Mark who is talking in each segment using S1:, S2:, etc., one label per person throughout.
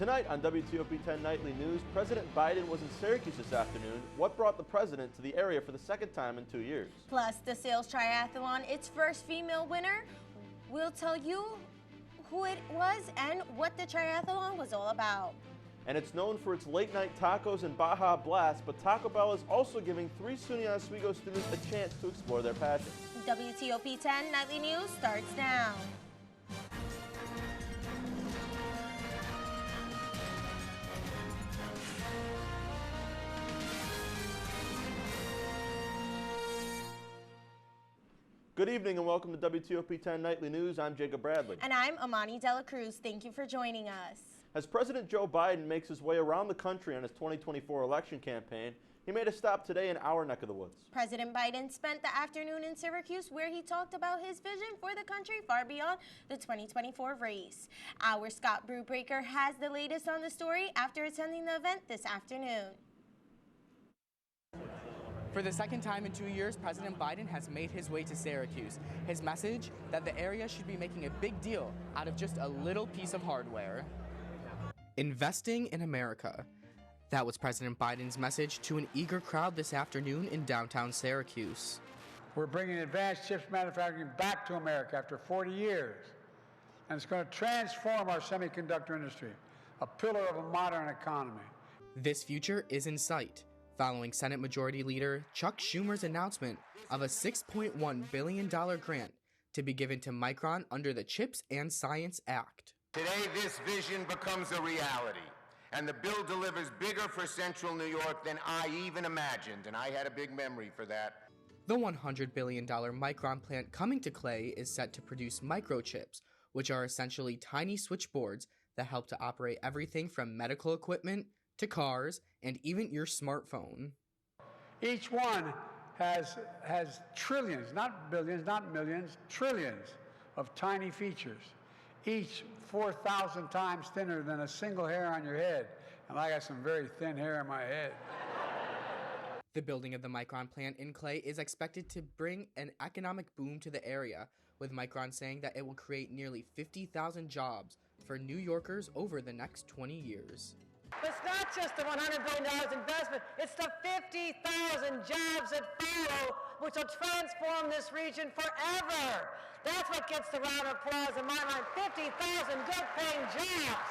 S1: Tonight on WTOP-10 Nightly News, President Biden was in Syracuse this afternoon. What brought the president to the area for the second time in 2 years?
S2: Plus, the sales triathlon, its first female winner. We'll tell you who it was and what the triathlon was all about.
S1: And it's known for its late-night tacos and Baja Blast, but Taco Bell is also giving 3 SUNY Oswego students a chance to explore their passion.
S2: WTOP-10 Nightly News starts now.
S1: Good evening and welcome to WTOP-10 Nightly News. I'm Jacob Bradley.
S2: And I'm Amani Dela Cruz. Thank you for joining us.
S1: As President Joe Biden makes his way around the country on his 2024 election campaign, he made a stop today in our neck of the woods.
S2: President Biden spent the afternoon in Syracuse where he talked about his vision for the country far beyond the 2024 race. Our Scott Brubaker has the latest on the story after attending the event this afternoon.
S3: For the second time in 2 years, President Biden has made his way to Syracuse. His message, that the area should be making a big deal out of just a little piece of hardware. Investing in America. That was President Biden's message to an eager crowd this afternoon in downtown Syracuse.
S4: We're bringing advanced chips manufacturing back to America after 40 years. And it's going to transform our semiconductor industry, a pillar of a modern economy.
S3: This future is in sight, following Senate Majority Leader Chuck Schumer's announcement of a $6.1 billion grant to be given to Micron under the CHIPS and Science Act.
S5: Today, this vision becomes a reality, and the bill delivers bigger for Central New York than I even imagined, and I had a big memory for that.
S3: The $100 billion Micron plant coming to Clay is set to produce microchips, which are essentially tiny switchboards that help to operate everything from medical equipment to cars and even your smartphone.
S4: Each one has trillions, not billions, not millions, trillions of tiny features, each 4,000 times thinner than a single hair on your head. And I got some very thin hair on my head.
S3: The building of the Micron plant in Clay is expected to bring an economic boom to the area, with Micron saying that it will create nearly 50,000 jobs for New Yorkers over the next 20 years.
S6: But it's not just the $100 billion investment, it's the 50,000 jobs that follow, which will transform this region forever. That's what gets the round of applause in my mind, 50,000 good-paying jobs.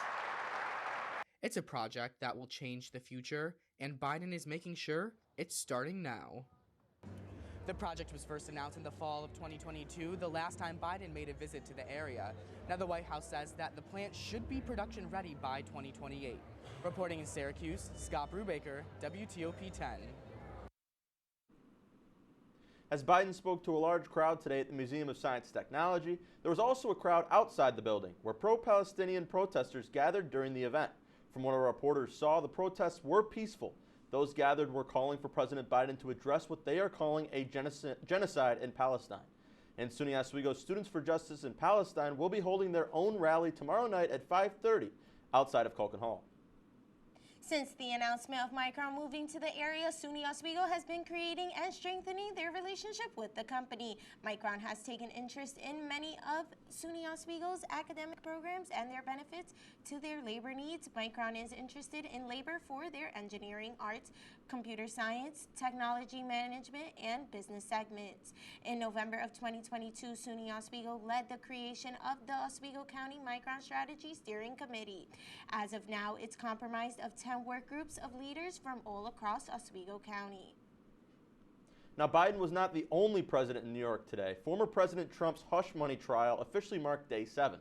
S3: It's a project that will change the future, and Biden is making sure it's starting now. The project was first announced in the fall of 2022, the last time Biden made a visit to the area. Now the White House says that the plant should be production ready by 2028. Reporting in Syracuse, Scott Brubaker, WTOP-10.
S1: As Biden spoke to a large crowd today at the Museum of Science and Technology, there was also a crowd outside the building where pro-Palestinian protesters gathered during the event. From what our reporters saw, the protests were peaceful. Those gathered were calling for President Biden to address what they are calling a genocide in Palestine. And SUNY Oswego Students for Justice in Palestine will be holding their own rally tomorrow night at 5:30 outside of Culkin Hall.
S2: Since the announcement of Micron moving to the area, SUNY Oswego has been creating and strengthening their relationship with the company. Micron has taken interest in many of SUNY Oswego's academic programs and their benefits to their labor needs. Micron is interested in labor for their engineering, arts, computer science, technology management, and business segments. In November of 2022, SUNY Oswego led the creation of the Oswego County Micron Strategy Steering Committee. As of now, it's comprised of 10 work groups of leaders from all across Oswego County.
S1: Now, Biden was not the only president in New York today. Former President Trump's hush money trial officially marked day 7.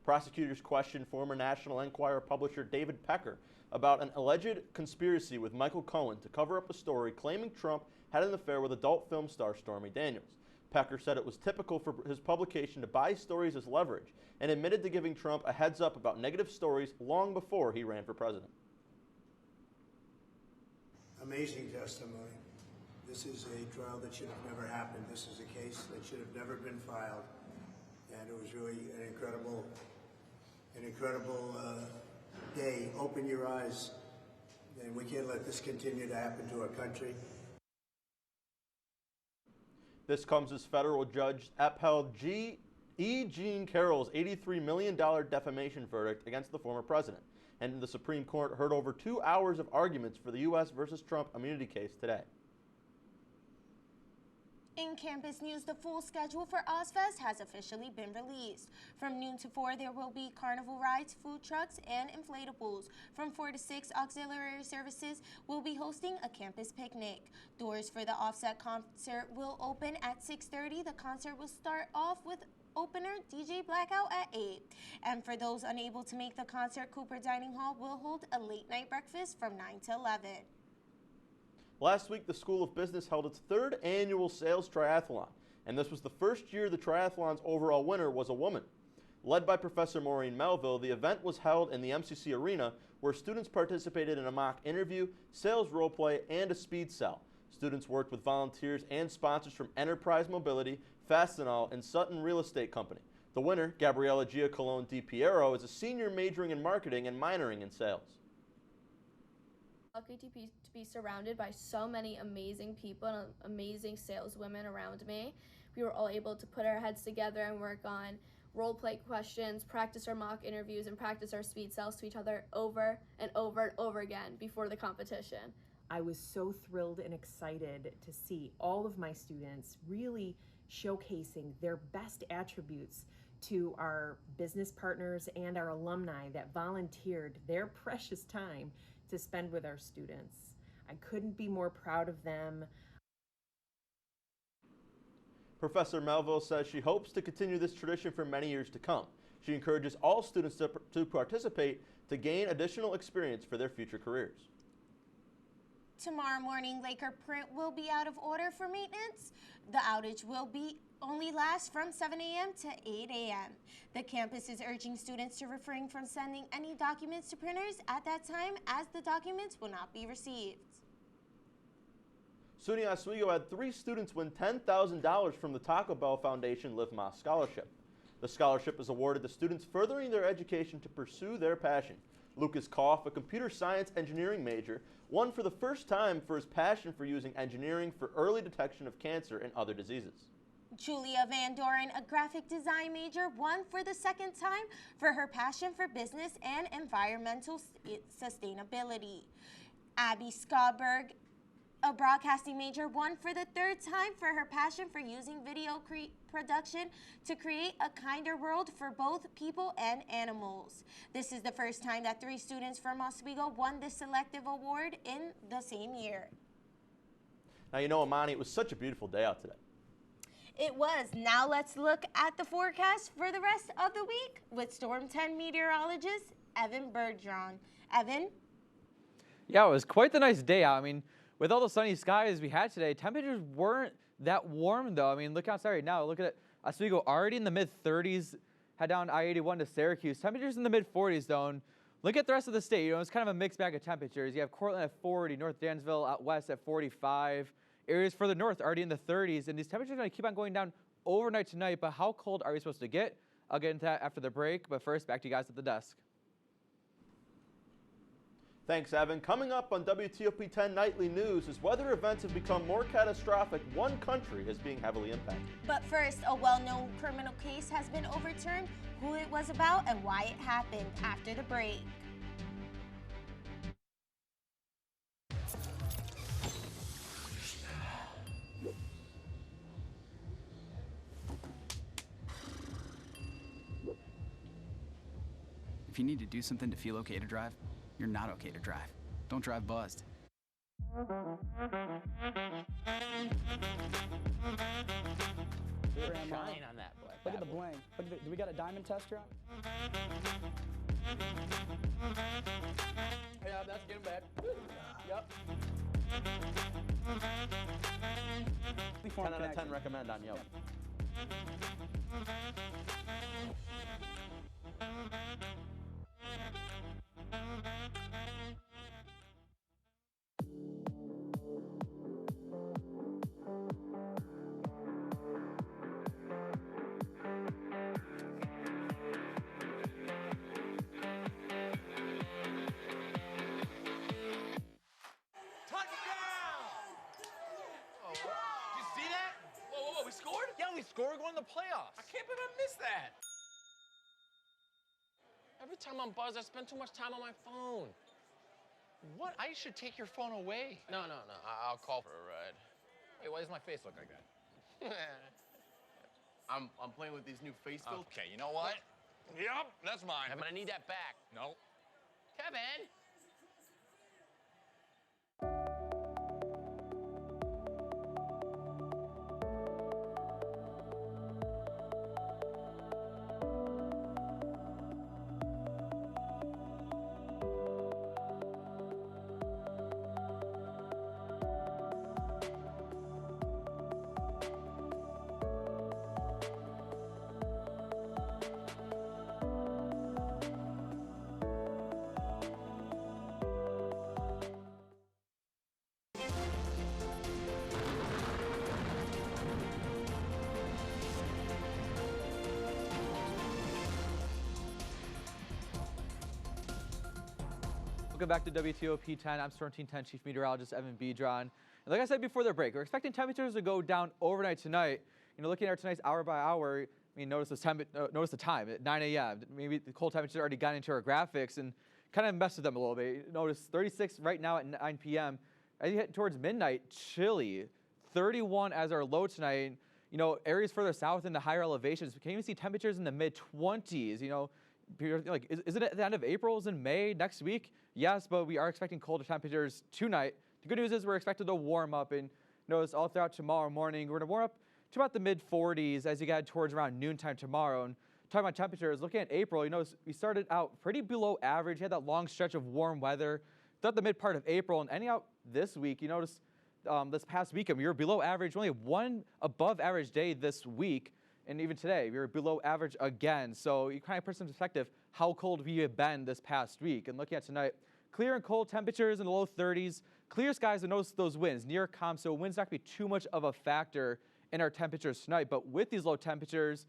S1: Prosecutors questioned former National Enquirer publisher David Pecker about an alleged conspiracy with Michael Cohen to cover up a story claiming Trump had an affair with adult film star Stormy Daniels. Pecker said it was typical for his publication to buy stories as leverage and admitted to giving Trump a heads up about negative stories long before he ran for president.
S7: Amazing testimony. This is a trial that should have never happened. This is a case that should have never been filed. And it was really an incredible day. Open your eyes. And we can't let this continue to happen to our country.
S1: This comes as federal judge upheld E. Jean Carroll's $83 million defamation verdict against the former president. And the Supreme Court heard over 2 hours of arguments for the U.S. versus Trump immunity case today.
S2: In campus news, the full schedule for Ozfest has officially been released. From noon to 4, there will be carnival rides, food trucks, and inflatables. From 4 to 6, auxiliary services will be hosting a campus picnic. Doors for the Offset concert will open at 6:30. The concert will start off with opener DJ Blackout at 8. And for those unable to make the concert, Cooper Dining Hall will hold a late night breakfast from 9 to 11.
S1: Last week, the School of Business held its 3rd annual sales triathlon, and this was the first year the triathlon's overall winner was a woman. Led by Professor Maureen Melville, the event was held in the MCC Arena, where students participated in a mock interview, sales roleplay, and a speed sell. Students worked with volunteers and sponsors from Enterprise Mobility, Fastenal, and Sutton Real Estate Company. The winner, Gabriella Giacolone Di Piero, is a senior majoring in marketing and minoring in sales.
S8: Lucky to be surrounded by so many amazing people and amazing saleswomen around me. We were all able to put our heads together and work on role play questions, practice our mock interviews, and practice our speed sells to each other over and over and over again before the competition.
S9: I was so thrilled and excited to see all of my students really showcasing their best attributes to our business partners and our alumni that volunteered their precious time to spend with our students. I couldn't be more proud of them.
S1: Professor Melville says she hopes to continue this tradition for many years to come. She encourages all students to participate to gain additional experience for their future careers.
S2: Tomorrow morning, Laker Print will be out of order for maintenance. The outage will only last from 7 a.m. to 8 a.m. The campus is urging students to refrain from sending any documents to printers at that time, as the documents will not be received.
S1: SUNY Oswego had 3 students win $10,000 from the Taco Bell Foundation Live Más Scholarship. The scholarship is awarded to students furthering their education to pursue their passion. Lucas Koff, a computer science engineering major, won for the first time for his passion for using engineering for early detection of cancer and other diseases.
S2: Julia Van Doren, a graphic design major, won for the second time for her passion for business and environmental sustainability. Abby Schaberg, a broadcasting major, won for the 3rd time for her passion for using video production to create a kinder world for both people and animals. This is the first time that 3 students from Oswego won this selective award in the same year.
S1: Now, you know, Amani, it was such a beautiful day out today.
S2: It was. Now let's look at the forecast for the rest of the week with Storm 10 meteorologist Evan Bergeron. Evan?
S10: Yeah, it was quite the nice day out. I mean, with all the sunny skies we had today, temperatures weren't that warm, though. I mean, look outside right now. Look at it. Oswego already in the mid-30s. Head down I-81 to Syracuse. Temperatures in the mid-40s, though. And look at the rest of the state. You know, it's kind of a mixed bag of temperatures. You have Cortland at 40, North Dansville out west at 45. Areas further north already in the 30s. And these temperatures are going to keep on going down overnight tonight. But how cold are we supposed to get? I'll get into that after the break. But first, back to you guys at the desk.
S1: Thanks, Evan. Coming up on WTOP-10 Nightly News, as weather events have become more catastrophic, one country is being heavily impacted.
S2: But first, a well-known criminal case has been overturned, who it was about, and why it happened after the break.
S11: If you need to do something to feel okay to drive, you're not okay to drive. Don't drive buzzed.
S12: Shine on that boy.
S13: Look at the bling. Look at do we got a diamond tester on?
S3: Yeah, that's getting bad. Yep.
S1: 10 out of 10 recommend on Yelp.
S14: score, going to the playoffs.
S12: I can't believe I missed that. Every time I'm buzzed, I spend too much time on my phone.
S14: What? I should take your phone away.
S12: No. I'll call for a ride.
S14: Hey, why does my face look like that?
S12: I'm playing with these new face filters.
S14: Okay, you know what? Yep, that's mine.
S12: Kevin, I need that back.
S14: No.
S12: Kevin!
S10: Welcome back to WTOP-10. I'm Storm Team 10 Chief Meteorologist Evan Bedron. And like I said before the break, we're expecting temperatures to go down overnight tonight. You know, looking at tonight's hour by hour, I mean, notice the time at 9 a.m. Maybe the cold temperatures already got into our graphics and kind of messed with them a little bit. Notice 36 right now at 9 p.m. As you head towards midnight, chilly. 31 as our low tonight. You know, areas further south in the higher elevations, we can even see temperatures in the mid-20s. You know, like, is it at the end of April? Is it in May next week? Yes, but we are expecting colder temperatures tonight. The good news is we're expected to warm up, and notice all throughout tomorrow morning, we're going to warm up to about the mid-40s as you get towards around noontime tomorrow. And talking about temperatures, looking at April, you notice we started out pretty below average. We had that long stretch of warm weather throughout the mid part of April, and ending out this week, you notice this past weekend, we were below average, only one above average day this week. And even today, we were below average again. So you kind of put some perspective how cold we have been this past week. And looking at tonight, clear and cold temperatures in the low 30s. Clear skies, and notice those winds near calm. So winds not going to be too much of a factor in our temperatures tonight. But with these low temperatures,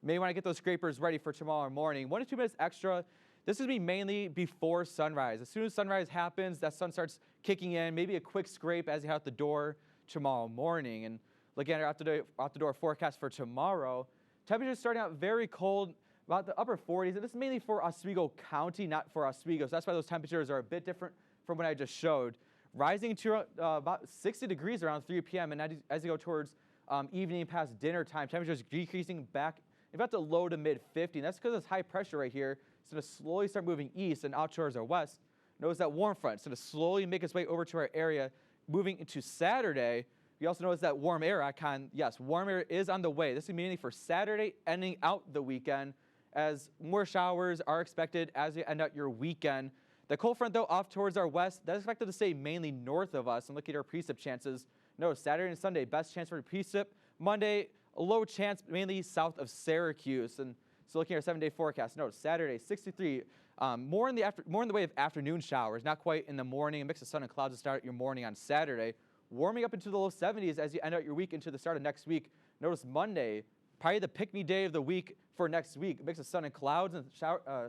S10: may want to get those scrapers ready for tomorrow morning. 1 to 2 minutes extra. This is going to be mainly before sunrise. As soon as sunrise happens, that sun starts kicking in. Maybe a quick scrape as you head out the door tomorrow morning. And looking at our out the door forecast for tomorrow, temperatures starting out very cold, about the upper 40s. And this is mainly for Oswego County, not for Oswego. So that's why those temperatures are a bit different from what I just showed. Rising to about 60 degrees around 3 p.m. And as you go towards evening past dinner time, temperatures decreasing back about the low to mid 50. And that's because it's high pressure right here. It's going to slowly start moving east and out towards our west. Notice that warm front. It's going to slowly make its way over to our area, moving into Saturday. You also notice that warm air icon. Yes, warm air is on the way. This is mainly for Saturday, ending out the weekend, as more showers are expected as you end out your weekend. The cold front, though, off towards our west, that's expected to stay mainly north of us. And look at our precip chances. Notice Saturday and Sunday, best chance for a precip. Monday, a low chance mainly south of Syracuse. And so looking at our 7-day forecast, notice Saturday, 63. More in the way of afternoon showers, not quite in the morning. A mix of sun and clouds to start your morning on Saturday. Warming up into the low 70s as you end out your week into the start of next week. Notice Monday, probably the pick-me day of the week for next week. A mix of sun and clouds and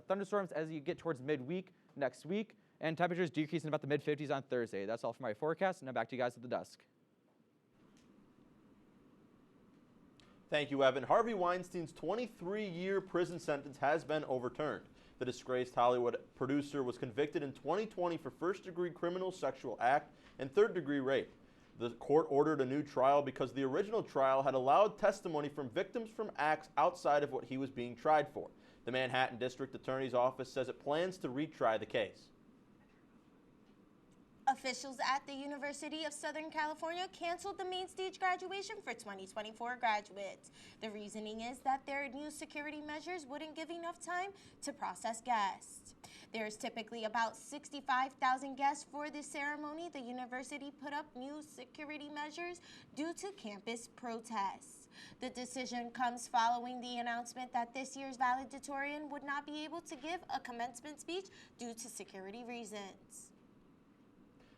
S10: thunderstorms as you get towards midweek next week. And temperatures decreasing about the mid-50s on Thursday. That's all for my forecast. And now back to you guys at the desk.
S1: Thank you, Evan. Harvey Weinstein's 23-year prison sentence has been overturned. The disgraced Hollywood producer was convicted in 2020 for first-degree criminal sexual act and third-degree rape. The court ordered a new trial because the original trial had allowed testimony from victims from acts outside of what he was being tried for. The Manhattan District Attorney's Office says it plans to retry the case.
S2: Officials at the University of Southern California canceled the main stage graduation for 2024 graduates. The reasoning is that their new security measures wouldn't give enough time to process guests. There's typically about 65,000 guests for this ceremony. The university put up new security measures due to campus protests. The decision comes following the announcement that this year's valedictorian would not be able to give a commencement speech due to security reasons.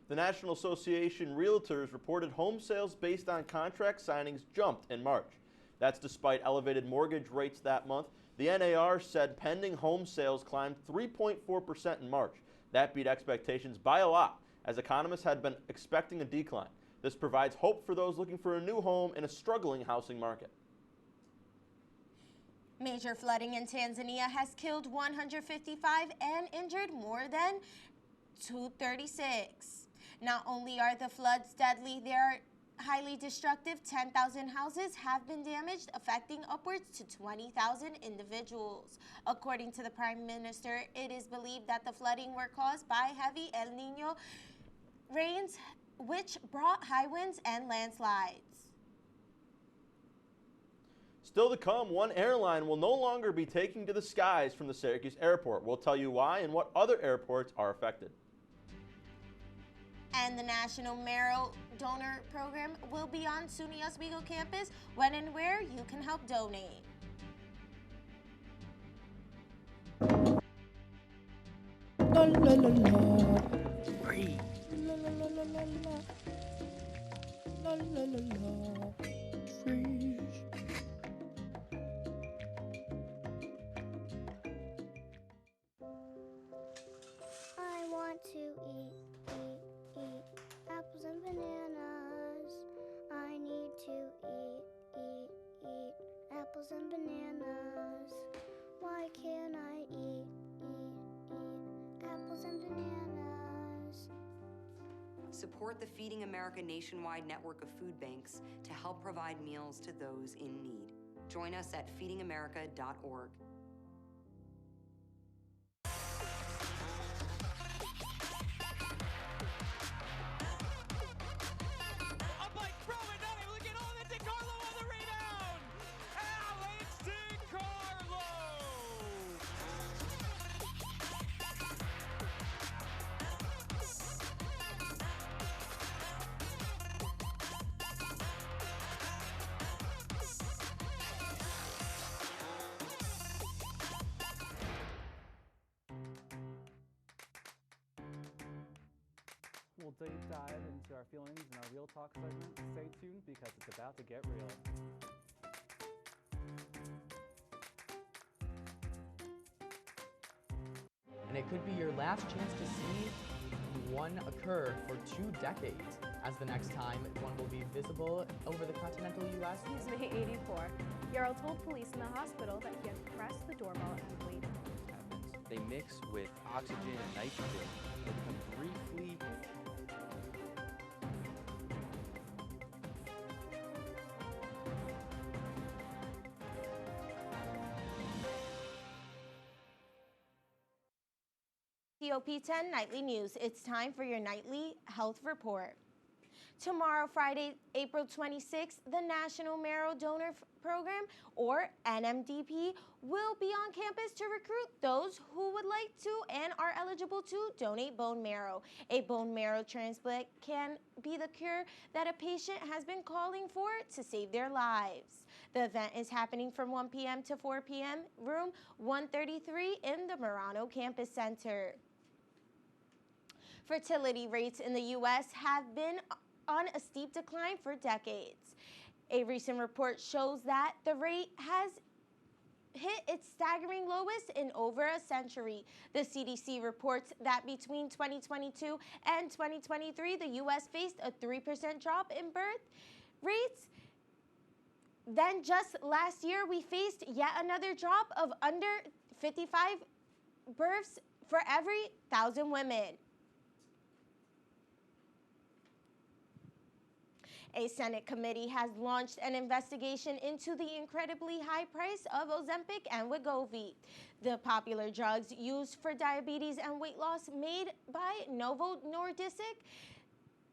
S1: The National Association Realtors reported home sales based on contract signings jumped in March. That's despite elevated mortgage rates that month. The NAR said pending home sales climbed 3.4% in March. That beat expectations by a lot, as economists had been expecting a decline. This provides hope for those looking for a new home in a struggling housing market.
S2: Major flooding in Tanzania has killed 155 and injured more than 236. Not only are the floods deadly, they are highly destructive. 10,000 houses have been damaged, affecting upwards to 20,000 individuals. According to the Prime Minister, it is believed that the flooding were caused by heavy El Niño rains, which brought high winds and landslides.
S1: Still to come, one airline will no longer be taking to the skies from the Syracuse airport. We'll tell you why and what other airports are affected.
S2: And the National Marrow Donor Program will be on SUNY Oswego campus. When and where you can help donate.
S15: La la la la. Free. La la la la la la. La la la la. Free.
S16: I want to eat apples and bananas. I need to eat apples and bananas. Why can't I eat apples and bananas?
S17: Support the Feeding America nationwide network of food banks to help provide meals to those in need. Join us at feedingamerica.org.
S18: We'll deep dive into our feelings in our Real Talk segment. Stay tuned because it's about to get real.
S3: And it could be your last chance to see one occur for 2 decades, as the next time one will be visible over the continental U.S.
S19: He's May 84. Yarrow told police in the hospital that he had pressed the doorbell and waited.
S20: They mix with oxygen and nitrogen. They become briefly
S2: WTOP-10 Nightly News. It's time for your nightly health report. Tomorrow, Friday, April 26th, the National Marrow Donor Program, or NMDP, will be on campus to recruit those who would like to and are eligible to donate bone marrow. A bone marrow transplant can be the cure that a patient has been calling for to save their lives. The event is happening from 1 p.m. to 4 p.m., room 133 in the Marano Campus Center. Fertility rates in the U.S. have been on a steep decline for decades. A recent report shows that the rate has hit its staggering lowest in over a century. The CDC reports that between 2022 and 2023, the U.S. faced a 3% drop in birth rates. Then just last year, we faced yet another drop of under 55 births for every 1,000 women. A Senate committee has launched an investigation into the incredibly high price of Ozempic and Wegovy, the popular drugs used for diabetes and weight loss made by Novo Nordisk,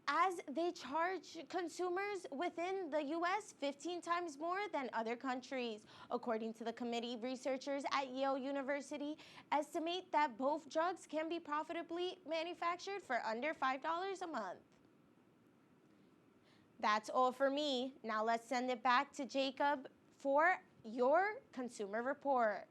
S2: as they charge consumers within the U.S. 15 times more than other countries. According to the committee, researchers at Yale University estimate that both drugs can be profitably manufactured for under $5 a month. That's all for me. Now let's send it back to Jacob for your consumer report.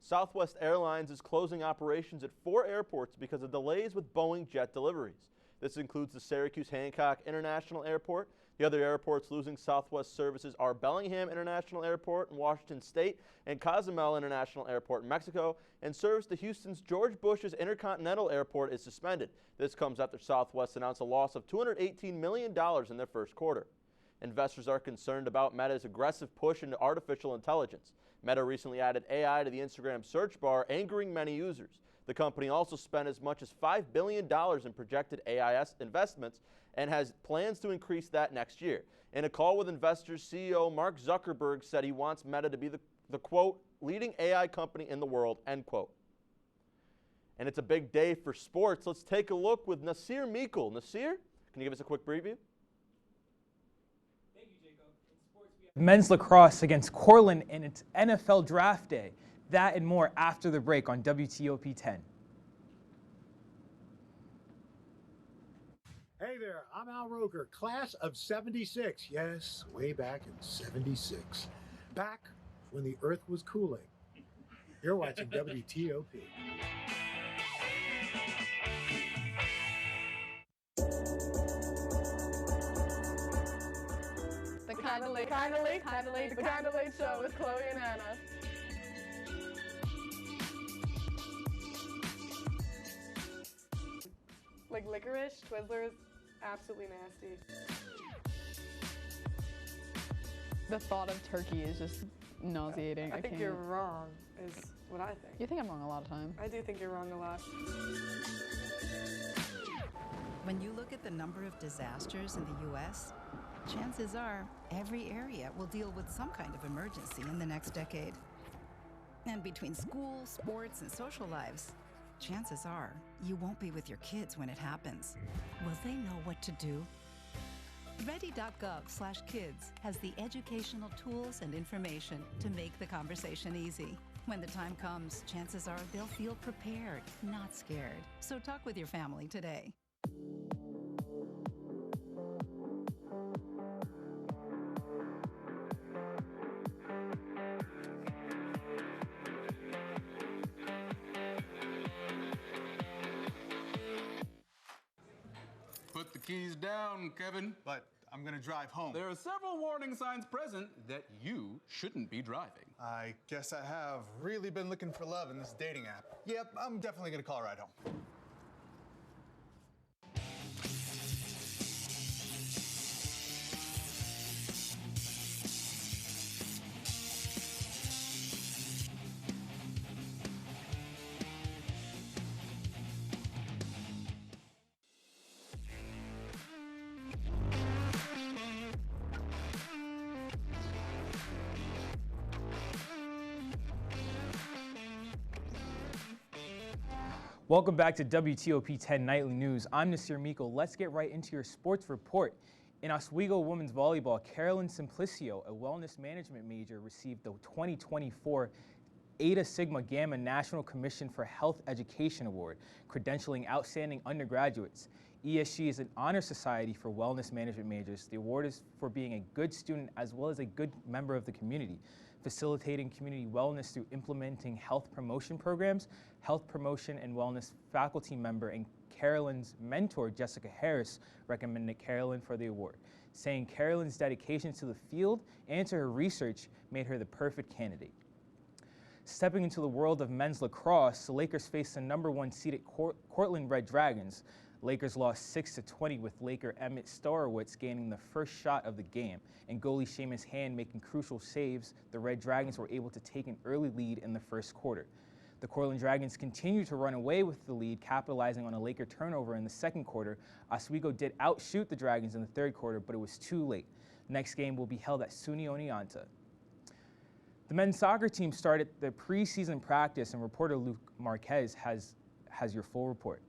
S1: Southwest Airlines is closing operations at 4 airports because of delays with Boeing jet deliveries. This includes the Syracuse Hancock International Airport. The other airports losing Southwest services are Bellingham International Airport in Washington State and Cozumel International Airport in Mexico, and service to Houston's George Bush's Intercontinental Airport is suspended. This comes after Southwest announced a loss of $218 million in their first quarter. Investors are concerned about Meta's aggressive push into artificial intelligence. Meta recently added AI to the Instagram search bar, angering many users. The company also spent as much as $5 billion in projected AI investments and has plans to increase that next year. In a call with investors, CEO Mark Zuckerberg said he wants Meta to be the quote, leading AI company in the world, end quote. And it's a big day for sports. Let's take a look with Nasir Meikle. Nasir, can you give us a quick preview?
S21: Men's lacrosse against Cortland in its NFL draft day. That and more after the break on WTOP-10.
S22: Hey there, I'm Al Roker, class of 76. Yes, way back in 76. Back when the earth was cooling. You're watching WTOP.
S23: The Kinda Late Show with Chloe and Anna. Like licorice, Twizzlers, absolutely nasty.
S24: The thought of turkey is just nauseating.
S23: I think you're wrong, is what I think.
S24: You think I'm wrong a lot of times.
S23: I do think you're wrong a lot.
S25: When you look at the number of disasters in the U.S., chances are every area will deal with some kind of emergency in the next decade. And between school, sports, and social lives, chances are you won't be with your kids when it happens. Will they know what to do? Ready.gov/kids has the educational tools and information to make the conversation easy. When the time comes, chances are they'll feel prepared, not scared. So talk with your family today.
S26: Put the keys down, Kevin.
S27: But I'm gonna drive home.
S26: There are several warning signs present that you shouldn't be driving.
S27: I guess I have really been looking for love in this dating app. Yep, I'm definitely gonna call a ride home.
S21: Welcome back to WTOP-10 Nightly News. I'm Nasir Meikle. Let's get right into your sports report. In Oswego women's volleyball, Carolyn Simplicio, a wellness management major, received the 2024 Eta Sigma Gamma National Commission for Health Education Award, credentialing outstanding undergraduates. ESG is an honor society for wellness management majors. The award is for being a good student as well as a good member of the community, facilitating community wellness through implementing health promotion programs. Health promotion and wellness faculty member and Carolyn's mentor, Jessica Harris, recommended Carolyn for the award, saying Carolyn's dedication to the field and to her research made her the perfect candidate. Stepping into the world of men's lacrosse, the Lakers faced the #1 seeded Cortland Red Dragons. Lakers lost 6-20 with Laker Emmett Starowitz gaining the first shot of the game, and goalie Seamus Hand making crucial saves. The Red Dragons were able to take an early lead in the first quarter. The Cortland Dragons continued to run away with the lead, capitalizing on a Laker turnover in the second quarter. Oswego did outshoot the Dragons in the third quarter, but it was too late. The next game will be held at SUNY Oneonta. The men's soccer team started the preseason practice, and reporter Luke Marquez has your full report.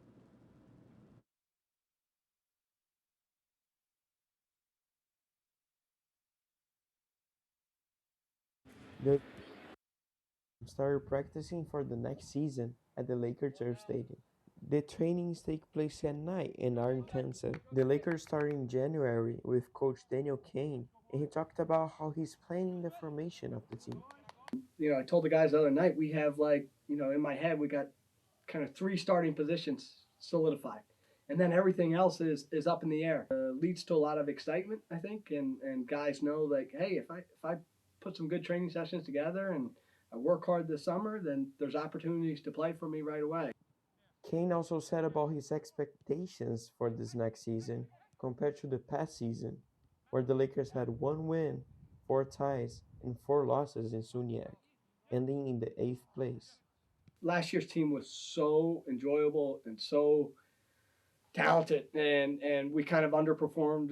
S28: They started practicing for the next season at the Lakers Turf Stadium. The trainings take place at night and are intensive. The Lakers started in January with coach Daniel Kane, and he talked about how he's planning the formation of the team.
S29: You know, I told the guys the other night, we have in my head, we got kind of 3 starting positions solidified. And then everything else is up in the air. Leads to a lot of excitement, I think, and guys know, like, hey, if I put some good training sessions together and I work hard this summer, then there's opportunities to play for me right away.
S28: Kane also said about his expectations for this next season compared to the past season. where the Lakers had 1 win, 4 ties, and 4 losses in SUNYAC, ending in the 8th place.
S29: Last year's team was so enjoyable and so talented, and we kind of underperformed,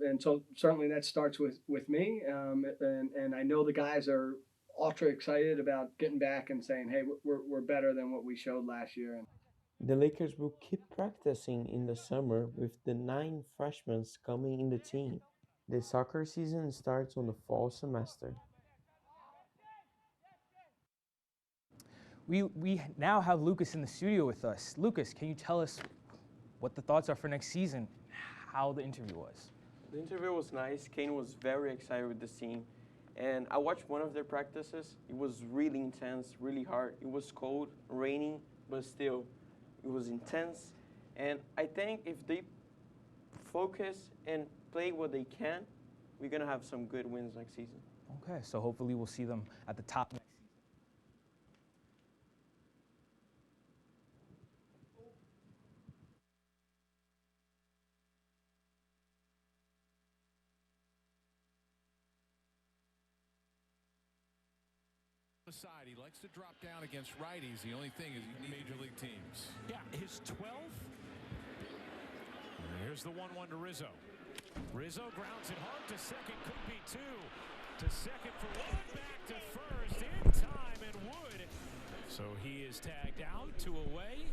S29: and so certainly that starts with me, and I know the guys are ultra excited about getting back and saying, hey, we're better than what we showed last year.
S28: The Lakers will keep practicing in the summer with the 9 freshmen coming in the team. The soccer season starts on the fall semester.
S21: We now have Lucas in the studio with us. Lucas, can you tell us what the thoughts are for next season, how the interview was?
S4: The interview was nice. Kane was very excited with the team. And I watched one of their practices. It was really intense, really hard. It was cold, raining, but still, it was intense. And I think if they focus and play what they can, we're going to have some good wins next season.
S21: Okay, so hopefully we'll see them at the top next season.
S5: Side. He likes to drop down against righties. The only thing is you need major league teams.
S6: Yeah, his 12th. Here's the 1-1 to Rizzo. Rizzo grounds it hard to second, could be 2. To second for 1, back to first, in time, and Wood. So he is tagged out, 2 away.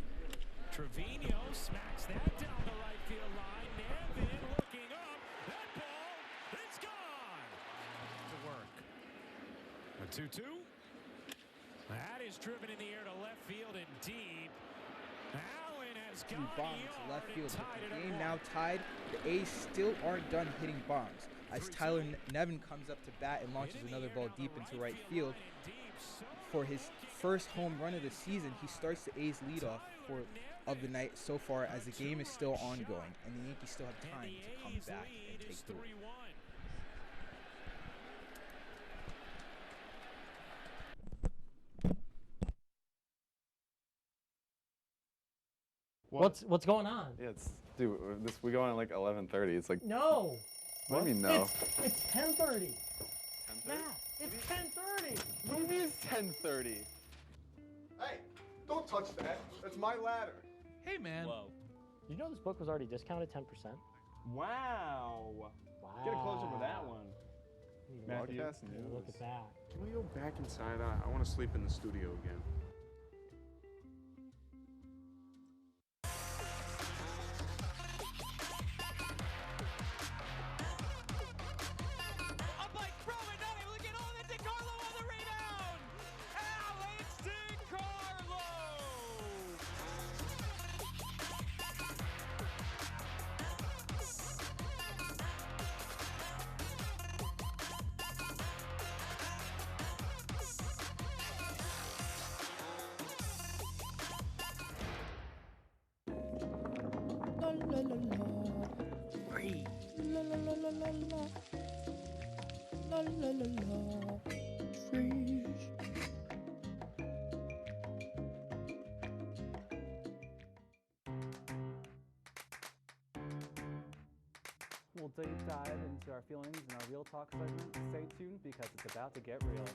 S6: Trevino smacks that down the right field line. Nevin looking up. That ball, it's gone. To work. A 2-2. That is driven in the air to left field and deep. Allen has gone
S3: bomb to left field.
S6: tied
S3: The
S6: it
S3: game
S6: up.
S3: now tied. The A's still aren't done hitting bombs. As Tyler Nevin comes up to bat and launches another ball deep into right field. For his first home run of the season, he starts the A's leadoff of the night so far, as the game is still ongoing and the Yankees still have time to come back and take the lead.
S7: What's going on?
S8: Yeah, dude, we go on at like 11:30. It's like
S7: No.
S8: What do you mean no?
S7: It's 10:30. Matt, it's 10:30.
S8: What do you mean it's 10:30?
S27: Hey, don't touch that. That's my ladder.
S6: Hey, man.
S7: Whoa. Did you know this book was already discounted 10%?
S1: Wow. Get a closer to that one.
S7: Matthew,
S8: Broadcast news.
S7: look at that.
S9: Can we go back inside? I want to sleep in the studio again.
S15: La la la la.
S7: Free.
S15: La la la la la la. La la la la. Freeze.
S18: We'll deep dive into our feelings in our Real Talk segment. Stay tuned because it's about to get real.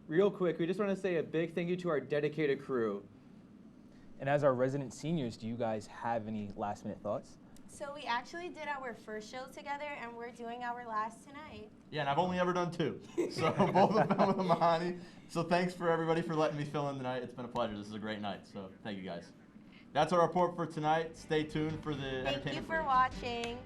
S10: Real quick, we just want to say a big thank you to our dedicated crew.
S21: And as our resident seniors, do you guys have any last minute thoughts?
S2: So we actually did our first show together, and we're doing our last tonight.
S1: Yeah, and I've only ever done 2. So both of them with Mahani. So thanks for everybody for letting me fill in tonight. It's been a pleasure. This is a great night. So thank you guys. That's our report for tonight. Stay tuned for the entertainment.
S2: Thank you for watching.